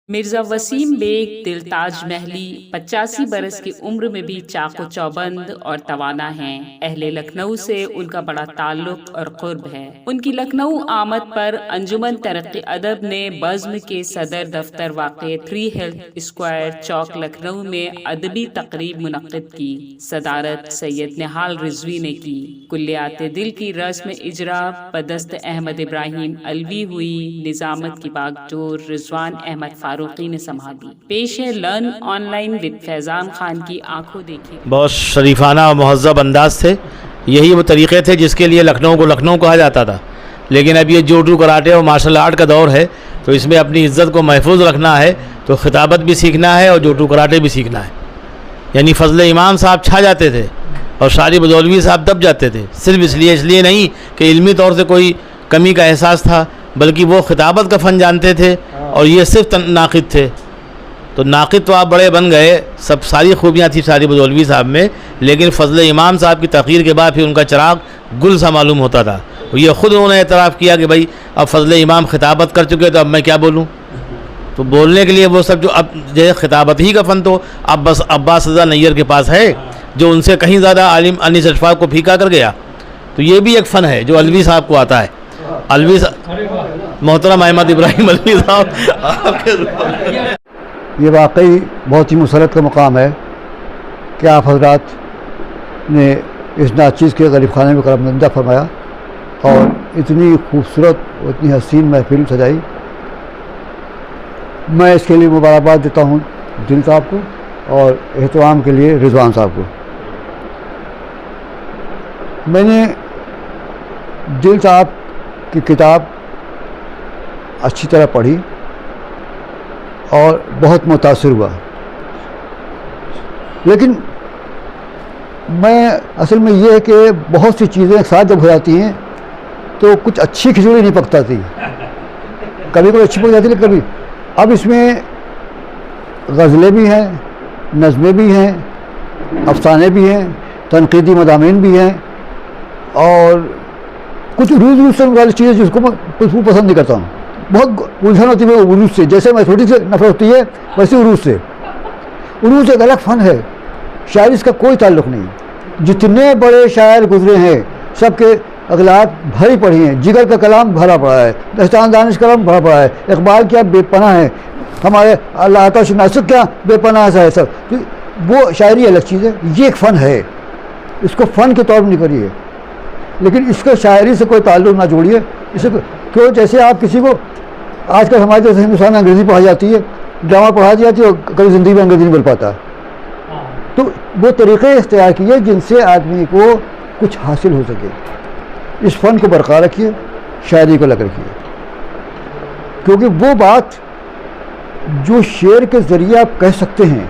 Mirza Wasim bag دلتاج محلی 85 برس کی عمر میں بھی چاق و چوبند اور توانا ہیں۔ اہل لکھنؤ سے ان کا بڑا تعلق اور قرب ہے۔ ان کی لکھنؤ آمد پر انجمن ترقی ادب نے بزم کے صدر دفتر واقع 3 ہیلتھ اسکوائر چوک لکھنؤ میں ادبی تقریب منعقد کی۔ صدارت سید نہال رضوی نے کی۔ کلیات دل کی رسم اجرا بدست احمد ابراہیم علوی ہوئی۔ نظامت کی باگڈور رضوان احمد فاروقی نے سنبھالی۔ پیش ہے لرن آن لائن ود فیضان خان کی آنکھوں دیکھی۔ بہت شریفانہ اور مہذب انداز تھے، یہی وہ طریقے تھے جس کے لیے لکھنؤ کو لکھنؤ کہا جاتا تھا۔ لیکن اب یہ جوڈو کراٹے اور مارشل آرٹ کا دور ہے، تو اس میں اپنی عزت کو محفوظ رکھنا ہے، تو خطابت بھی سیکھنا ہے اور جوڈو کراٹے بھی سیکھنا ہے۔ یعنی فضل امام صاحب چھا جاتے تھے اور شاری بدولوی صاحب دب جاتے تھے، صرف اس لیے نہیں کہ علمی طور سے کوئی کمی کا احساس تھا، بلکہ وہ خطابت کا فن جانتے تھے اور یہ صرف ناقد تھے۔ تو ناقد تو آپ بڑے بن گئے، سب ساری خوبیاں تھیں شاری بدولوی صاحب میں، لیکن فضل امام صاحب کی تقریر کے بعد پھر ان کا چراغ گل سا معلوم ہوتا تھا۔ یہ خود انہوں نے اعتراف کیا کہ بھائی اب فضل امام خطابت کر چکے تو اب میں کیا بولوں۔ تو بولنے کے لیے وہ سب جو اب جو خطابت ہی کا فن تو اب بس عباس رضا نیر کے پاس ہے، جو ان سے کہیں زیادہ عالم انیس اشفاق کو پھیکا کر گیا۔ تو یہ بھی ایک فن ہے جو علوی صاحب کو آتا ہے۔ علوی محترم احمد ابراہیم علوی صاحب، یہ واقعی بہت ہی مسرت کا مقام ہے کہ آپ حضرات نے اس ناچیز کے غریب خانے میں کرم نندہ فرمایا اور اتنی خوبصورت اور اتنی حسین محفل سجائی۔ میں اس کے لیے مبارکباد دیتا ہوں دل صاحب کو اور احترام کے لیے رضوان صاحب کو۔ میں نے دل صاحب کی کتاب اچھی طرح پڑھی اور بہت متاثر ہوا، لیکن میں اصل میں یہ ہے کہ بہت سی چیزیں ایک ساتھ جب ہو جاتی ہیں تو کچھ اچھی کھچڑی نہیں پکتا تھی، کبھی کوئی اچھی پک جاتی ہے کبھی۔ اب اس میں غزلیں بھی ہیں، نظمیں بھی ہیں، افسانے بھی ہیں، تنقیدی مضامین بھی ہیں اور کچھ عروج سے والی چیزیں جس کو میں کچھ پسند نہیں کرتا ہوں۔ بہت الجھن ہوتی ہے عروج سے، جیسے میں چھوٹی سے نفرت ہوتی ہے ویسے عروج سے۔ عروج ایک الگ فن ہے، شاعری اس کا کوئی تعلق نہیں۔ جتنے بڑے شاعر گزرے ہیں سب کے اغلاط بھری پڑی ہیں، جگر کا کلام بھرا پڑا ہے، دستان دانش کلام بھرا پڑا ہے، اقبال کیا بے پناہ ہے، ہمارے اللہ آتش ناصر کیا بے پناہ ہے سب۔ تو وہ شاعری الگ چیز ہے، یہ ایک فن ہے، اس کو فن کے طور پر نہیں کریے، لیکن اس کو شاعری سے کوئی تعلق نہ جوڑیے۔ اسے کیوں جیسے آپ کسی کو آج کل ہمارے جیسے ہندوستان میں انگریزی پڑھائی جاتی ہے، ڈرامہ پڑھائی جاتی ہے اور کبھی زندگی میں انگریزی نہیں بول پاتا، تو وہ طریقے اختیار کیے جن سے آدمی کو کچھ حاصل ہو سکے۔ اس فن کو برقرار رکھیے، شاعری کو لگ رکھیے، کیونکہ وہ بات جو شعر کے ذریعے آپ کہہ سکتے ہیں،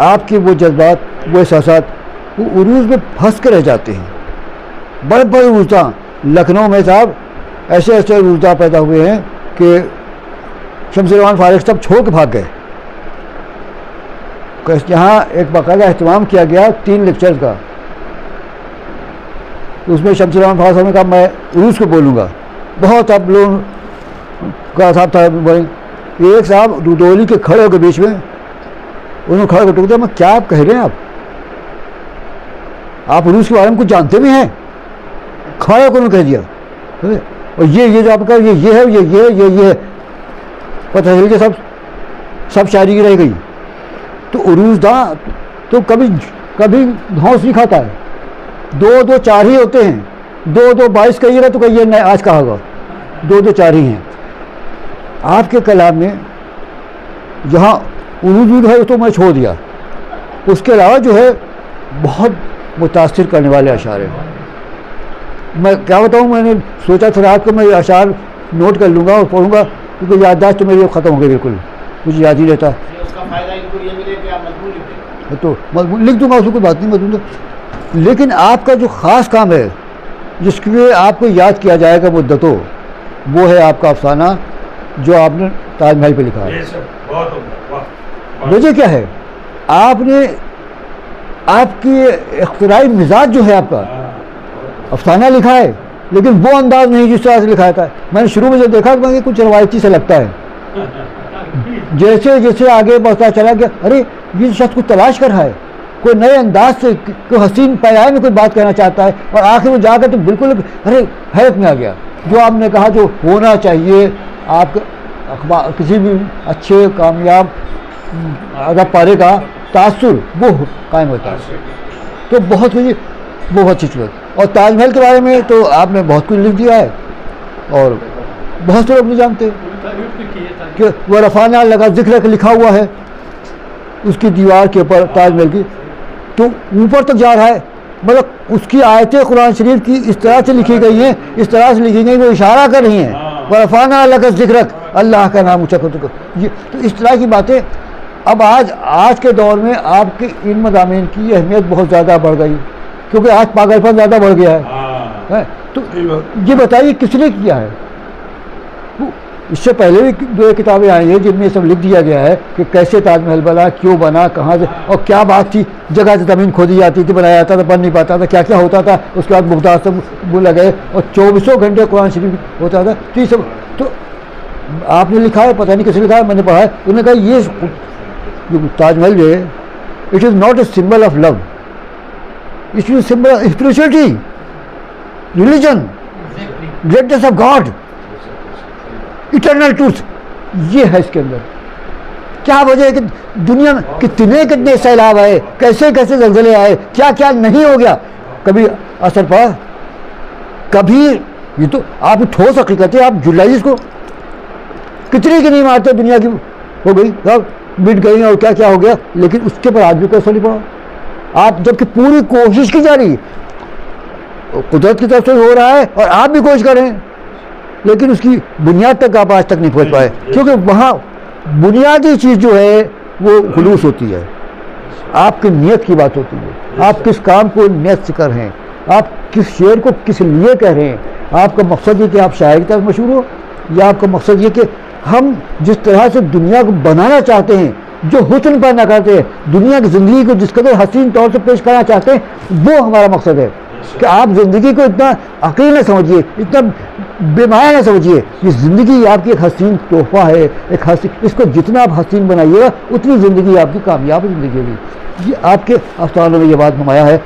آپ کے وہ جذبات، وہ احساسات وہ عروج میں پھنس کے رہ جاتے ہیں۔ بڑے بڑے عروجداں لکھنؤ میں صاحب ایسے ایسے عروجداں پیدا ہوئے ہیں کہ شمس الرحمان فارغ صاحب چھوڑ کے بھاگ گئے۔ یہاں ایک باقاعدہ اہتمام کیا گیا 3 لیکچرز کا، اس میں شمس الرحمان فارغ صاحب نے کہا میں عروج کو بولوں گا، بہت آپ لوگوں کا صاحب تھا بولیں۔ ایک صاحب دودولی کے کھڑے ہو کے بیچ میں انہوں نے کھڑے ہو کے ٹوک دیا، میں کیا آپ کہہ رہے ہیں، آپ عروج کے بارے میں کچھ جانتے بھی ہیں؟ کھڑے ہو کے انہوں نے کہہ دیا، اور یہ جو آپ کا یہ ہے یہ ہے، پتہ چل کے سب شاعری کی رہ گئی۔ تو عروج داں تو کبھی دھونس نہیں کھاتا ہے، 2 2 4 ہی ہوتے ہیں، 2 2 22 کہیے گا تو کہیے نہیں آج کہا ہوگا، 2 2 4 ہی ہیں۔ آپ کے کلام میں جہاں عروج ہے تو میں چھوڑ دیا، اس کے علاوہ جو ہے بہت متاثر کرنے والے اشعار ہیں۔ میں کیا بتاؤں، میں نے سوچا تھا رات کو میں یہ اشعار نوٹ کر لوں گا اور پڑھوں گا، کیونکہ یادداشت تو میری ختم ہو گئی، بالکل مجھے یاد ہی رہتا۔ تو لکھ دوں گا، اس کو کوئی بات نہیں، میں لیکن آپ کا جو خاص کام ہے جس کے لیے آپ کو یاد کیا جائے گا مدتوں، وہ ہے آپ کا افسانہ جو آپ نے تاج محل پہ لکھا ہے۔ وجہ کیا ہے؟ آپ نے آپ کی اختراعی مزاج جو ہے آپ کا، افسانہ لکھا ہے لیکن وہ انداز نہیں جس طرح سے لکھا تھا۔ میں نے شروع میں جو دیکھا کہ کچھ روایتی سے لگتا ہے، جیسے جیسے آگے بڑھتا چلا گیا، ارے یہ شخص کو تلاش کر رہا ہے، کوئی نئے انداز سے کوئی حسین پیغام میں کوئی بات کہنا چاہتا ہے، اور آخر میں جا کر تو بالکل ارے حیرت میں آ گیا. جو آپ نے کہا جو ہونا چاہیے آپ اخبار کسی بھی اچھے کامیاب ادب پارے کا تاثر وہ قائم ہوتا ہے. تو بہت اچھی چیز. اور تاج محل کے بارے میں تو آپ نے بہت کچھ لکھ دیا ہے، اور بہت سے لوگ نہیں جانتے کہ وہ رفعنا لگا ذکر لکھا ہوا ہے اس کی دیوار کے اوپر تاج محل کی، تو اوپر تک جا رہا ہے. مطلب اس کی آیتیں قرآن شریف کی اس طرح سے لکھی گئی ہیں، اس طرح سے لکھی گئی وہ اشارہ کر رہی ہیں ورفعنا لک ذکرک، اللہ کا نام اونچا کر. تو اس طرح کی باتیں اب آج کے دور میں آپ کے ان مضامین کی اہمیت بہت زیادہ بڑھ گئی، کیونکہ آج پاگل پن زیادہ بڑھ گیا ہے. تو یہ بتائیے کس نے کیا ہے؟ اس سے پہلے بھی 2 کتابیں آئی ہیں جن میں سب لکھ دیا گیا ہے کہ کیسے تاج محل بنا، کیوں بنا، کہاں سے، اور کیا بات تھی. جگہ سے زمین کھودی جاتی تھی، بنایا جاتا تھا، بن نہیں پاتا تھا، کیا کیا ہوتا تھا. اس کے بعد مقدار سے وہ لگے اور 24 گھنٹے قرآن شریف ہوتا تھا. تو یہ سب تو آپ نے لکھا ہے، پتہ نہیں کس نے لکھا ہے، میں نے پڑھا ہے. انہوں نے کہا یہ تاج محل جو ہے it is not a symbol of love, it is symbol of spirituality, religion, greatness of God, eternal truth. یہ ہے اس کے اندر. کیا وجہ ہے کہ دنیا میں کتنے سیلاب آئے، کیسے کیسے زلزلے آئے، کیا کیا نہیں ہو گیا، کبھی اثر پڑا، کبھی یہ تو آپ ٹھوس حقیقت ہے. آپ جولائی اس کو کتنی عمارتیں دنیا کی ہو گئی، مٹ گئی اور کیا کیا ہو گیا، لیکن اس کے پر آدمی کو اثر نہیں پڑا. آپ جبکہ پوری کوشش کی جا رہی ہے، قدرت کی طرف سے ہو رہا ہے اور آپ بھی کوشش کر رہے ہیں، لیکن اس کی بنیاد تک آپ آج تک نہیں پہنچ پائے، کیونکہ وہاں بنیادی چیز جو ہے وہ خلوص ہوتی ہے. آپ کی نیت کی بات ہوتی ہے، آپ کس کام کو نیت سے کر رہے ہیں، آپ کس شعر کو کس لیے کہہ رہے ہیں. آپ کا مقصد یہ کہ آپ شاعر کی طرف مشہور ہو، یا آپ کا مقصد یہ کہ ہم جس طرح سے دنیا کو بنانا چاہتے ہیں، جو حسن پیدا کرتے ہیں، دنیا کی زندگی کو جس قدر حسین طور سے پیش کرنا چاہتے ہیں، وہ ہمارا مقصد ہے. کہ آپ زندگی کو اتنا عقیل نہ سمجھیے، اتنا بے معنی نہ سمجھیے. یہ زندگی آپ کی ایک حسین تحفہ ہے، ایک حسین، اس کو جتنا آپ حسین بنائیے گا اتنی زندگی آپ کی کامیاب زندگی ہوگی. یہ آپ کے افسانوں میں یہ بات نمایاں ہے.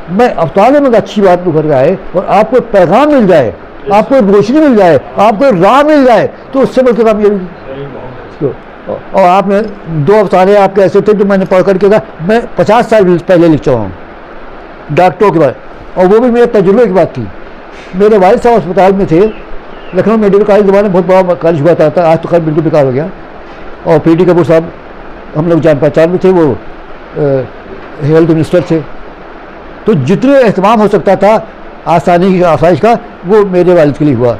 میں افسانے میں اچھی بات ابھر گیا ہے، اور آپ کو پیغام مل جائے، آپ کو روشنی مل جائے، آپ کو راہ مل جائے، تو اس سے بڑھ کے کامیابی. اور آپ نے 2 افسانے آپ کے ایسے تھے جو میں نے پڑھ کر کے کہا میں 50 سال پہلے لکھ چکا ہوں ڈاکٹروں کے بارے، اور وہ بھی میرے تجربے کی بات تھی. میرے والد صاحب اسپتال میں تھے، لکھنؤ میڈیکل کالج زمانے بہت بڑا کالج ہوا تھا، آج تو خیر بالکل بیکار ہو گیا. اور پی ٹی کپور صاحب ہم لوگ جان پہچان میں تھے، وہ ہیلتھ منسٹر تھے. تو جتنے اہتمام ہو سکتا تھا آسائش کا وہ میرے والد کے لیے ہوا،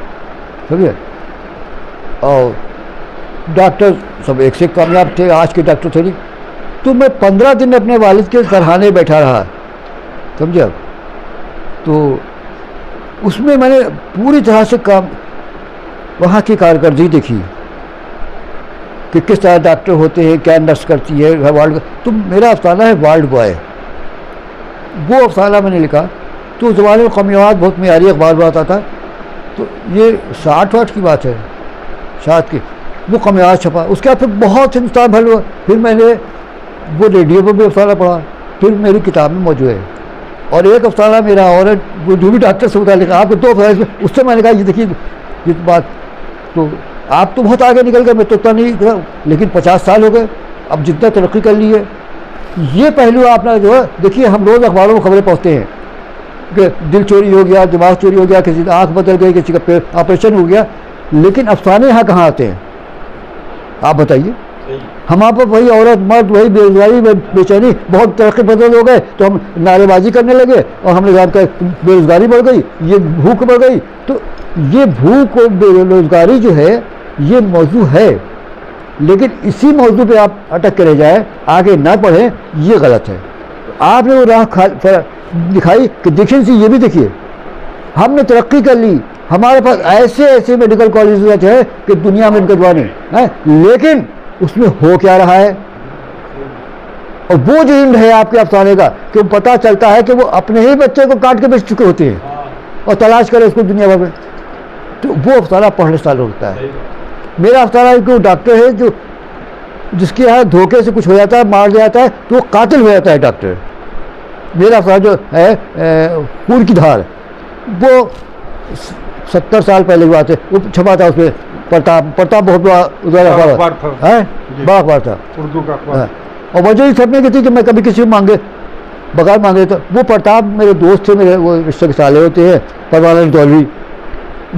سمجھے. اور ڈاکٹر سب ایک سے کامیاب تھے، آج کے ڈاکٹر تھے نہیں. تو میں 15 دن اپنے والد کے سرحانے بیٹھا رہا، سمجھے. تو اس میں نے پوری طرح سے وہاں کی کارکردگی دیکھی کہ کس طرح ڈاکٹر ہوتے ہیں، کیا نرس کرتی ہے وارڈ. تو میرا افسانہ ہے وارڈ بوائے، وہ افسانہ میں نے لکھا. تو زمانے میں قومی آواز بہت معیاری اخبار میں آتا تھا. تو یہ 60 کی بات ہے، 60 کی، وہ قومی آواز چھپا. اس کے بعد پھر بہت ہندوستان بھر ہوا. پھر میں نے وہ ریڈیو پر بھی افسانہ پڑھا، پھر میری کتاب میں موجود ہے. اور ایک افسانہ میرا اور وہ جو بھی ڈاکٹر سے متعلق، آپ کو 2 افسانے اس سے میں نے کہا یہ دیکھیے یہ بات. تو آپ تو بہت آگے نکل گئے، میں تو اتنا نہیں، لیکن 50 سال ہو گئے، اب جتنا ترقی کر لی ہے. یہ پہلو آپ نے جو ہے دیکھیے، ہم روز اخباروں میں خبریں پہنچتے ہیں کہ دل چوری ہو گیا، دماغ چوری ہو گیا، کسی کی آنکھ بدل گئی، کسی کا آپریشن ہو گیا، لیکن افسانے یہاں کہاں آتے ہیں آپ بتائیے. ہم آپ وہی عورت مرد، وہی بے روزگاری، بے چینی، بہت ترقی بدل ہو گئے تو ہم نعرے بازی کرنے لگے، اور ہم نے کہا کہ بے روزگاری بڑھ گئی، یہ بھوک بڑھ گئی. تو یہ بھوک اور بے روزگاری جو ہے یہ موضوع ہے، لیکن اسی موضوع پہ آپ اٹک کے رہ جائیں، آگے نہ پڑھیں، یہ غلط ہے. آپ نے وہ راہ دکھائی کہ دیکھیں سی، یہ بھی دیکھیے ہم نے ترقی کر لی، ہمارے پاس ایسے میڈیکل کالجز ہیں کہ دنیا میں ان کا جوان ہے، لیکن اس میں ہو کیا رہا ہے. اور وہ جو علم ہے آپ کے افسانے کا کہ وہ پتہ چلتا ہے کہ وہ اپنے ہی بچے کو کاٹ کے بیچ چکے ہوتے ہیں اور تلاش کرے اس کو دنیا بھر میں. تو وہ افسانہ پڑھنے سال ہوتا ہے. میرا افسانہ ہے کہ وہ ڈاکٹر ہے جو جس کے یہاں دھوکے سے کچھ ہو جاتا ہے، مار دیا جاتا ہے تو وہ قاتل ہو جاتا ہے ڈاکٹر. میرا افسانہ جو ہے خون کی دھار، وہ 70 سال پہلے کی بات ہے، وہ چھپا تھا اس میں پرتاپ بہت بڑا اخبار تھا اردو کا اخبار. اور وجہ ہی چھپنے کی تھی کہ میں کبھی کسی کو مانگے بغیر مانگے تو وہ پرتاپ میرے دوست تھے، میرے وہ رشتے کے سالے ہوتے ہیں، پروان دولوی،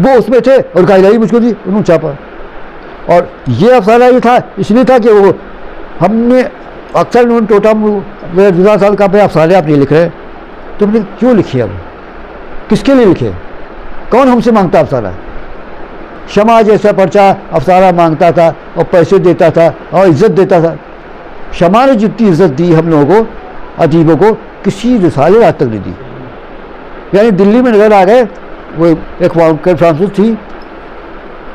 وہ اس میں تھے اور گائیداری مجھ کو دی، انہوں نے چھاپا. اور یہ افسانہ یہ تھا اس لیے تھا کہ وہ ہم نے اکثر انہوں نے ٹوٹا میرے 12 سال کا پہ افسانے آپ نہیں لکھ رہے، تو ہم نے کیوں لکھے، اب کس کے لیے لکھے، کون ہم سے مانگتا افسانہ؟ شمع جیسا پرچہ افسانہ مانگتا تھا اور پیسے دیتا تھا اور عزت دیتا تھا. شمع نے جتنی عزت دی ہم لوگوں کو ادیبوں کو کسی رسالے آج تک نہیں دی. یعنی دلی میں نظر آ گئے، وہ ایک کانفرنس تھی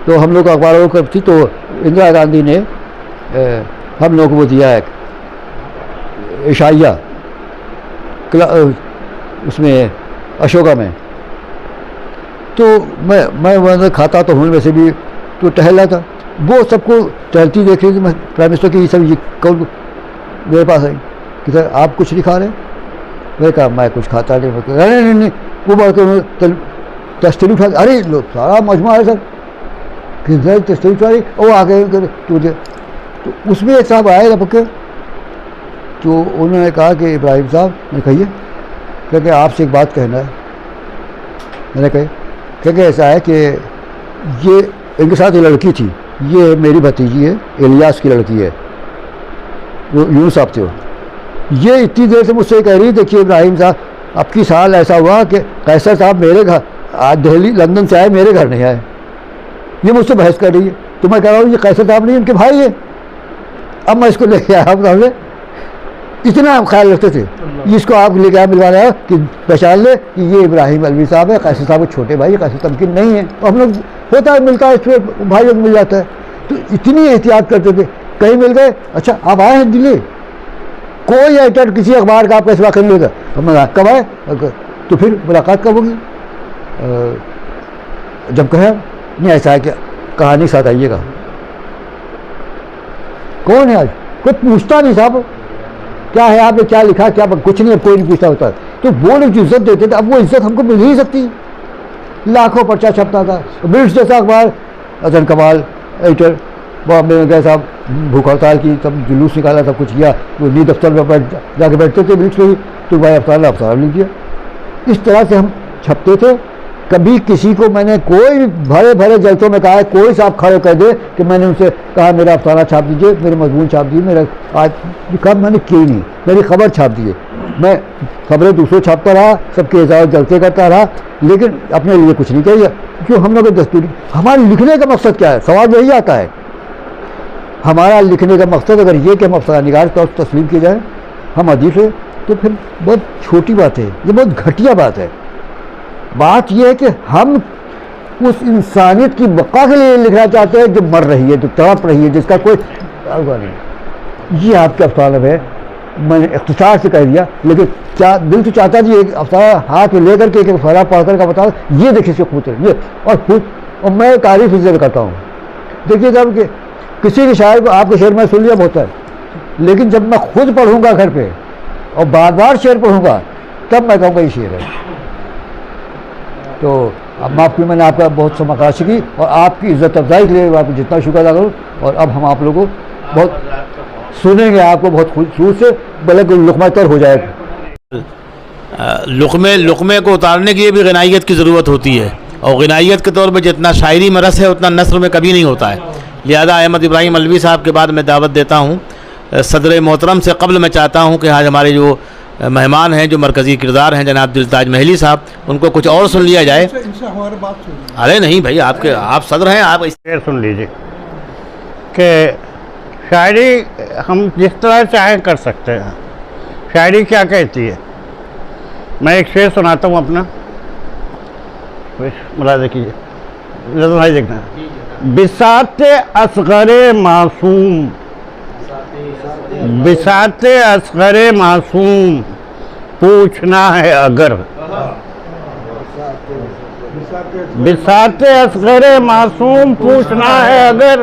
تو ہم لوگ اخباروں کو تھی، تو اندرا گاندھی نے ہم لوگوں کو وہ دیا ایک عشائیہ اس میں اشوکا میں. تو میں وہاں کھاتا تو ہوں ویسے بھی، تو ٹہل رہا تھا، وہ سب کو ٹہلتی دیکھ رہی تھی. میں پرائم منسٹر کی سب یہ کون میرے پاس آئی کہ سر آپ کچھ نہیں کھا رہے؟ میں نے کہا میں کچھ کھاتا نہیں. نہیں وہ بڑھ کے تشتری اٹھا، ارے لو سارا مجموعہ ہے سر کہ تشتری اٹھا رہی، اور آگے تو اس میں ایک صاحب آئے لپک کے، تو انہوں نے کہا کہ ابراہیم صاحب، میں کہیے کہ آپ سے ایک بات کہنا ہے. میں نے کہا کہ ایسا ہے کہ یہ ان کے ساتھ ایک لڑکی تھی، یہ میری بھتیجی ہے، الیاس کی لڑکی ہے، وہ یونس صاحب تھے. یہ اتنی دیر سے مجھ سے کہہ رہی، دیکھیے ابراہیم صاحب اب کی سال ایسا ہوا کہ قیصر صاحب میرے گھر آج دہلی لندن سے آئے، میرے گھر نہیں آئے. یہ مجھ سے بحث کر رہی ہے، تو میں کہہ رہا ہوں یہ قیصر صاحب نہیں ان کے بھائی ہیں. اب میں اس کو لے کے آیا ہوں، اتنا خیال رکھتے تھے. اس کو آپ لے کے آیا ملوانا ہے کہ پہچان لے کہ یہ ابراہیم علوی صاحب ہے، قیصر صاحب کے چھوٹے بھائی، قیصر تمکین نہیں ہے. اور ہم لوگ ہوتا ہے ملتا ہے، اس میں بھائی لوگ مل جاتا ہے. تو اتنی احتیاط کرتے تھے. کہیں مل گئے، اچھا آپ آئے ہیں دلی، کوئی ایڈیٹر کسی اخبار کا آپ کا سوا کر لے گا. ہم نے کہا کب آئے؟ تو پھر ملاقات کب ہوگی؟ جب کہیں نہیں ایسا ہے کہ کہانی ساتھ آئیے گا. کون ہے آج؟ کوئی پوچھتا نہیں صاحب کیا ہے آپ نے کیا لکھا کیا، کچھ نہیں، کوئی نہیں پوچھتا ہوتا. تو وہ لوگ جو عزت دیتے تھے اب وہ عزت ہم کو مل نہیں سکتی. لاکھوں پرچہ چھپتا تھا. برٹش جیسا اخبار، حسن کمال ایڈیٹر، بامبے میں گئے صاحب، بھوک ہڑتال کی، تب جلوس نکالا تھا، کچھ کیا، وہ نی دفتر میں جا کے بیٹھتے تھے برٹش میں، تو بھائی افسانہ لکھ دیا. اس طرح سے ہم چھپتے تھے. کبھی کسی کو میں نے کوئی بھرے بھرے جلسوں میں کہا ہے، کوئی صاحب کھڑے کر دے کہ میں نے ان سے کہا میرا افسانہ چھاپ دیجیے، میرے مضمون چھاپ دیجیے، میرا آج لکھا میں نے کی نہیں، میری خبر چھاپ دیجیے. میں خبریں دوسروں چھاپتا رہا، سب کے اعزاز جلسے کرتا رہا، لیکن اپنے لیے کچھ نہیں کہیے. کیوں؟ ہم لوگ دستوری. ہمارے لکھنے کا مقصد کیا ہے؟ سوال یہی آتا ہے. ہمارا لکھنے کا مقصد اگر یہ کہ ہم افسانہ نگار طور پر تسلیم کیے جائیں، ہم ادیب ہیں، تو پھر بہت چھوٹی بات ہے، یہ بہت گھٹیا بات ہے. بات یہ ہے کہ ہم اس انسانیت کی بقا کے لیے لکھنا چاہتے ہیں جو مر رہی ہے، جو تڑپ رہی ہے، جس کا کوئی نہیں. یہ آپ کا افسانہ ہے، میں نے اختصار سے کہہ دیا، لیکن دل تو چاہتا جی ایک افسانہ ہاتھ میں لے کر کے ایک افسانہ پڑھ کر کا بتا یہ دیکھیے اس کے خوب یہ. اور میں تعریف اس سے کرتا ہوں. دیکھیے صاحب کہ کسی کے شاعر کو آپ کے شعر میں سن لیا ہوتا ہے، لیکن جب میں خود پڑھوں گا گھر پہ اور بار بار شعر پڑھوں گا تب میں کہوں گا یہ شعر ہے. تو اب معاف کی، میں نے آپ کا بہت سا مقاصد کی اور آپ کی عزت افزائی کے لیے آپ کو جتنا شکر ادا کروں. اور اب ہم آپ لوگوں کو بہت سنیں گے، آپ کو بہت خوبصورت سے بلکہ لقمہ تر ہو جائے گا. لقمے کو اتارنے کے لیے بھی غنائیت کی ضرورت ہوتی ہے، اور غنائیت کے طور پہ جتنا شاعری میں رس ہے اتنا نثر میں کبھی نہیں ہوتا ہے. لہذا احمد ابراہیم علوی صاحب کے بعد میں دعوت دیتا ہوں. صدر محترم سے قبل میں چاہتا ہوں کہ آج ہمارے جو مہمان ہیں، جو مرکزی کردار ہیں، جناب دل تاج محلی صاحب، ان کو کچھ اور سن لیا جائے. ارے نہیں بھائی، آپ صدر ہیں، آپ شعر سن لیجیے کہ شاعری ہم جس طرح چاہیں کر سکتے ہیں. شاعری کیا کہتی ہے؟ میں ایک شعر سناتا ہوں اپنا، ملاحظہ کیجیے، نہیں دیکھنا. بساط اصغر معصوم، بساط اصغر معصوم پوچھنا ہے اگر، بساط اصغر معصوم پوچھنا ہے اگر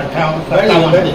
58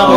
2